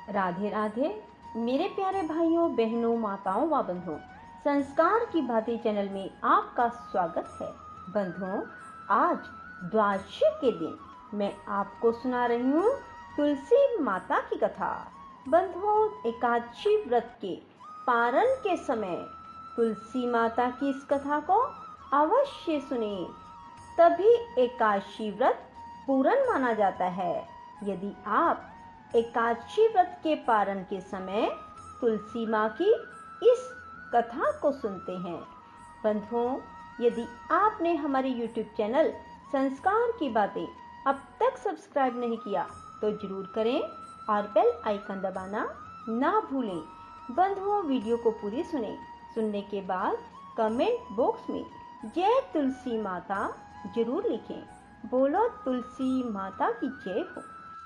राधे राधे मेरे प्यारे भाइयों बहनों माताओं व बंधुओं, संस्कार की बातें चैनल में आपका स्वागत है। बंधुओं, आज द्वादशी के दिन मैं आपको सुना रही हूँ तुलसी माता की कथा। बंधुओं, एकादशी व्रत के पारण के समय तुलसी माता की इस कथा को अवश्य सुने, तभी एकादशी व्रत पूर्ण माना जाता है। यदि आप एकादशी व्रत के पारण के समय तुलसी माँ की इस कथा को सुनते हैं। बंधुओं, यदि आपने हमारे YouTube चैनल संस्कार की बातें अब तक सब्सक्राइब नहीं किया तो जरूर करें और बेल आइकन दबाना ना भूलें। बंधुओं, वीडियो को पूरी सुनने के बाद कमेंट बॉक्स में जय तुलसी माता जरूर लिखें। बोलो तुलसी माता की जय हो।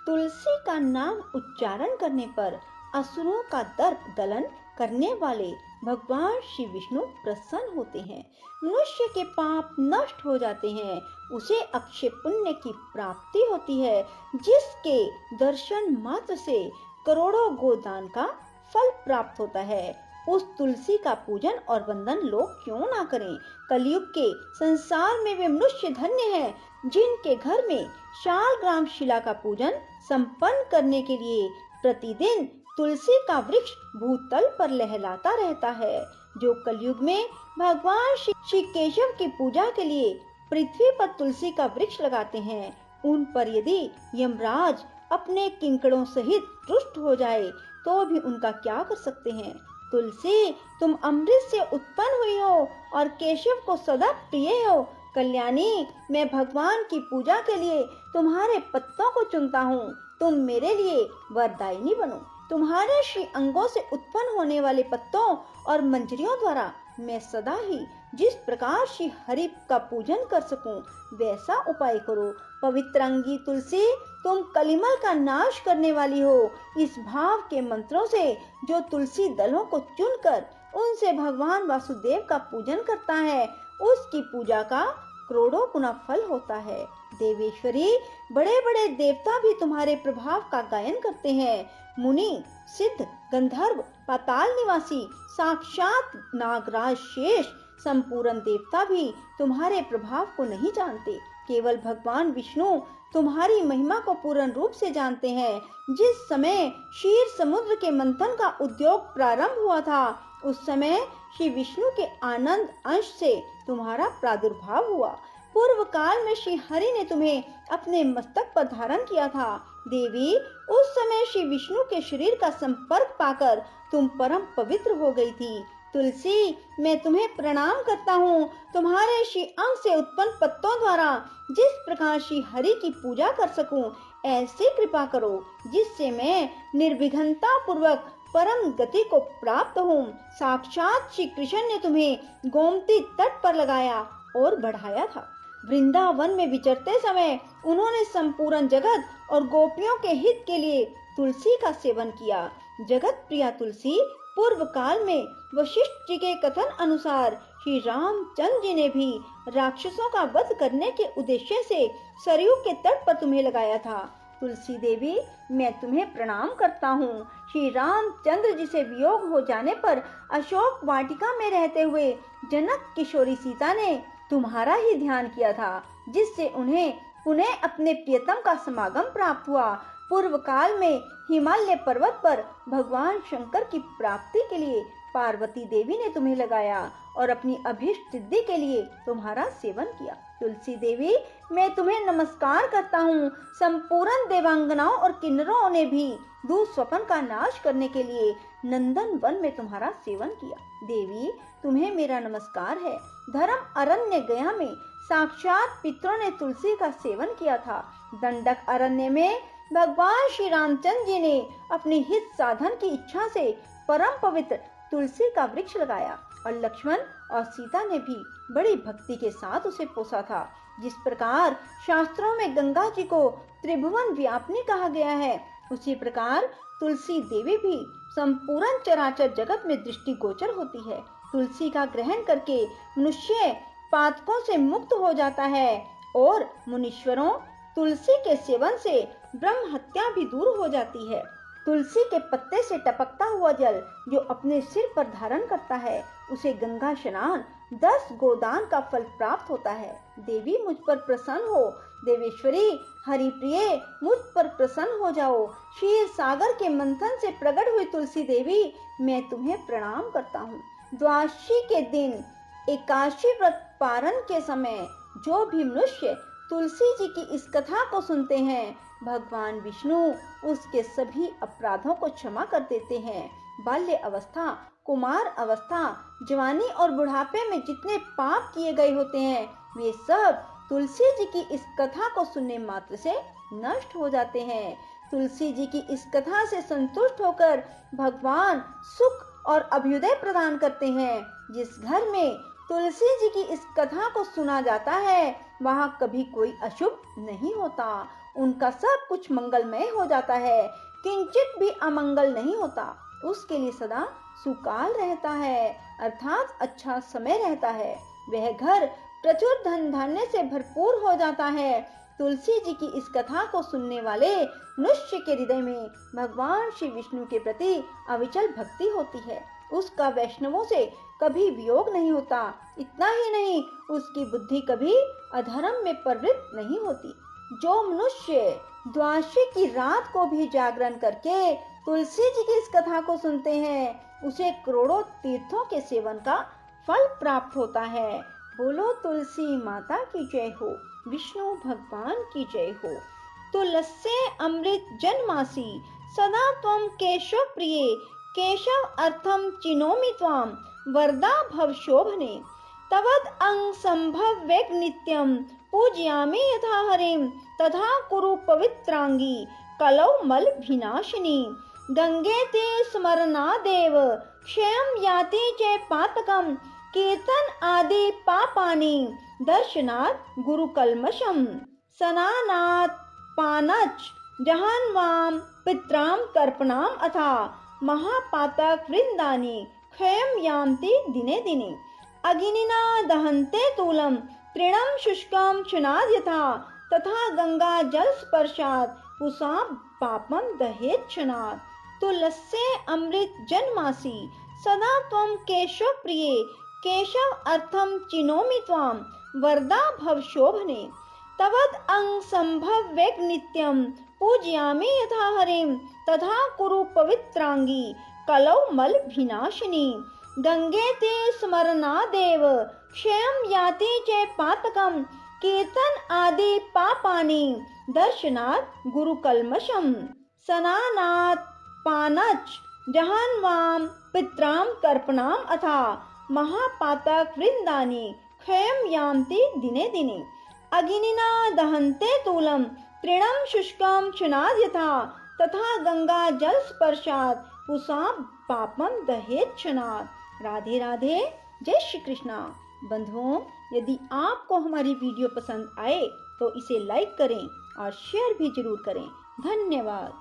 तुलसी का नाम उच्चारण करने पर असुरों का दर्प दलन करने वाले भगवान श्री विष्णु प्रसन्न होते हैं। मनुष्य के पाप नष्ट हो जाते हैं, उसे अक्षय पुण्य की प्राप्ति होती है, जिसके दर्शन मात्र से करोड़ों गोदान का फल प्राप्त होता है। उस तुलसी का पूजन और वंदन लोग क्यों ना करें। कलयुग के संसार में वे मनुष्य धन्य हैं जिनके घर में शालग्राम शिला का पूजन संपन्न करने के लिए प्रतिदिन तुलसी का वृक्ष भूतल पर लहराता रहता है। जो कलयुग में भगवान श्री केशव की पूजा के लिए पृथ्वी पर तुलसी का वृक्ष लगाते हैं, उन पर यदि यमराज अपने किंकरों सहित रुष्ट हो जाए तो भी उनका क्या कर सकते हैं। तुलसी, तुम अमृत से उत्पन्न हुई हो और केशव को सदा प्रिय हो। कल्याणी, मैं भगवान की पूजा के लिए तुम्हारे पत्तों को चुनता हूँ, तुम मेरे लिए वरदायिनी बनो। तुम्हारे श्री अंगों से उत्पन्न होने वाले पत्तों और मंजरियों द्वारा मैं सदा ही जिस प्रकार श्री हरि का पूजन कर सकूं, वैसा उपाय करो। पवित्र अंगी तुलसी, तुम कलिमल का नाश करने वाली हो। इस भाव के मंत्रों से जो तुलसी दलों को चुनकर उनसे भगवान वासुदेव का पूजन करता है, उसकी पूजा का करोड़ों गुना फल होता है। देवेश्वरी, बड़े बड़े देवता भी तुम्हारे प्रभाव का गायन करते हैं। मुनि, सिद्ध, गंधर्व, पाताल निवासी, साक्षात नागराज शेष संपूर्ण देवता भी तुम्हारे प्रभाव को नहीं जानते। केवल भगवान विष्णु तुम्हारी महिमा को पूर्ण रूप से जानते हैं। जिस समय क्षीर समुद्र के मंथन का उद्योग प्रारंभ हुआ था, उस समय श्री विष्णु के आनंद अंश से तुम्हारा प्रादुर्भाव हुआ। पूर्व काल में श्री हरि ने तुम्हें अपने मस्तक पर धारण किया था। देवी, उस समय श्री विष्णु के शरीर का संपर्क पाकर तुम परम पवित्र हो गई थी। तुलसी, मैं तुम्हें प्रणाम करता हूँ। तुम्हारे श्री अंग से उत्पन्न पत्तों द्वारा जिस प्रकार श्री हरि की पूजा कर सकूं, ऐसी कृपा करो जिससे मैं निर्विघ्नता पूर्वक परम गति को प्राप्त हूँ। साक्षात श्री कृष्ण ने तुम्हें गोमती तट पर लगाया और बढ़ाया था। वृंदावन में विचरते समय उन्होंने संपूर्ण जगत और गोपियों के हित के लिए तुलसी का सेवन किया। जगत प्रिया तुलसी, पूर्व काल में वशिष्ठ जी के कथन अनुसार श्री रामचंद्र जी ने भी राक्षसों का वध करने के उद्देश्य से सरयू के तट पर तुम्हें लगाया था। तुलसी देवी, मैं तुम्हें प्रणाम करता हूँ। श्री रामचंद्र जी से वियोग हो जाने पर अशोक वाटिका में रहते हुए जनक किशोरी सीता ने तुम्हारा ही ध्यान किया था, जिससे उन्हें पुनः अपने प्रियतम का समागम प्राप्त हुआ। पूर्व काल में हिमालय पर्वत पर भगवान शंकर की प्राप्ति के लिए पार्वती देवी ने तुम्हें लगाया और अपनी अभीष्ट सिद्धि के लिए तुम्हारा सेवन किया। तुलसी देवी, मैं तुम्हें नमस्कार करता हूँ। संपूर्ण देवांगनाओं और किन्नरों ने भी दुःस्वप्न का नाश करने के लिए नंदन वन में तुम्हारा सेवन किया। देवी, तुम्हें मेरा नमस्कार है। धर्म अरण्य गया में साक्षात पितरों ने तुलसी का सेवन किया था। दंडक अरण्य में भगवान श्री रामचंद्र जी ने अपने हित साधन की इच्छा से परम पवित्र तुलसी का वृक्ष लगाया और लक्ष्मण और सीता ने भी बड़ी भक्ति के साथ उसे पोसा था। जिस प्रकार शास्त्रों में गंगा जी को त्रिभुवन व्यापिनी कहा गया है, उसी प्रकार तुलसी देवी भी संपूर्ण चराचर जगत में दृष्टिगोचर होती है। तुलसी का ग्रहण करके मनुष्य पातकों से मुक्त हो जाता है और मुनीश्वरों, तुलसी के सेवन से ब्रह्म हत्या भी दूर हो जाती है। तुलसी के पत्ते से टपकता हुआ जल जो अपने सिर पर धारण करता है, उसे गंगा स्नान 10 गोदान का फल प्राप्त होता है। देवी मुझ पर प्रसन्न हो, देवेश्वरी हरिप्रिय मुझ पर प्रसन्न हो जाओ। क्षीर सागर के मंथन से प्रकट हुई तुलसी देवी, मैं तुम्हें प्रणाम करता हूँ। द्वादशी के दिन एकादशी व्रत पारण के समय जो भी मनुष्य तुलसी जी की इस कथा को सुनते हैं, भगवान विष्णु उसके सभी अपराधों को क्षमा कर देते हैं। बाल्य अवस्था, कुमार अवस्था, जवानी और बुढ़ापे में जितने पाप किए गए होते हैं, वे सब तुलसी जी की इस कथा को सुनने मात्र से नष्ट हो जाते हैं। तुलसी जी की इस कथा से संतुष्ट होकर भगवान सुख और अभ्युदय प्रदान करते हैं। जिस घर में तुलसी जी की इस कथा को सुना जाता है, वहां कभी कोई अशुभ नहीं होता। उनका सब कुछ मंगलमय हो जाता है, किंचित भी अमंगल नहीं होता। उसके लिए सदा सुकाल रहता है, अर्थात अच्छा समय रहता है। वह घर प्रचुर धन धान्य से भरपूर हो जाता है। तुलसी जी की इस कथा को सुनने वाले मनुष्य के हृदय में भगवान श्री विष्णु के प्रति अविचल भक्ति होती है। उसका वैष्णवों से कभी वियोग नहीं होता। इतना ही नहीं, उसकी बुद्धि कभी अधर्म में प्रवृत्त नहीं होती। जो मनुष्य द्वादशी की रात को भी जागरण करके तुलसी जी की इस कथा को सुनते हैं, उसे करोड़ों तीर्थों के सेवन का फल प्राप्त होता है। बोलो तुलसी माता की जय हो, विष्णु भगवान की जय हो। तुलस्य अमृत जन्मासी सदा त्वं केशव प्रिये, केशव अर्थम चिनोमि त्वाम वरदा भव शोभने। तवद अंग संभव वेग नित्यम पूजयामि यथा हरिम, तथा कुरु पवित्रांगी कलौ मल विनाशिनी। गंगे ते स्मरणादेव क्षयं याति च पातकम, कीर्तन आदि पापानि दर्शनात् गुरु कल्मषम। स्नानात् पानच् जहान्वाम पित्रां तर्पणाम अथा, महापातक वृंदानि क्षयं यान्ति दिने दिने। अग्निना दहन्ते तूलम तृणं शुष्कं क्षुणाद् यथा, तथा गंगा जल स्पर्शात् पुंसां पापं दहेत् क्षणात्। तुलस्य अमृत जन्मासी सदा त्वं केशव प्रिये, केशव अर्थम चिनोमि त्वाम वरदा भव शोभने। तवद अंग संभव वेग नित्यम पूजयामि यथा हरिम, तथा कुरु पवित्रांगी कलौ मल विनाशिनी। गंगे ते स्मरणादेव क्षयं याति च पातकम, कीर्तन आदि पापानि दर्शनात् गुरु कल्मषम। स्नानात् पानच् जहान्वाम पित्रां तर्पणाम अथा, महापातक वृंदानि क्षयं यान्ति दिने दिने। अग्निना दहन्ते तूलम तृणं शुष्कं क्षुणाद् यथा, तथा गंगा जल स्पर्शात् पुंसां पापं दहेत् क्षणात्। राधे राधे, जय श्री कृष्णा। बंधुओं, यदि आपको हमारी वीडियो पसंद आए तो इसे लाइक करें और शेयर भी जरूर करें। धन्यवाद।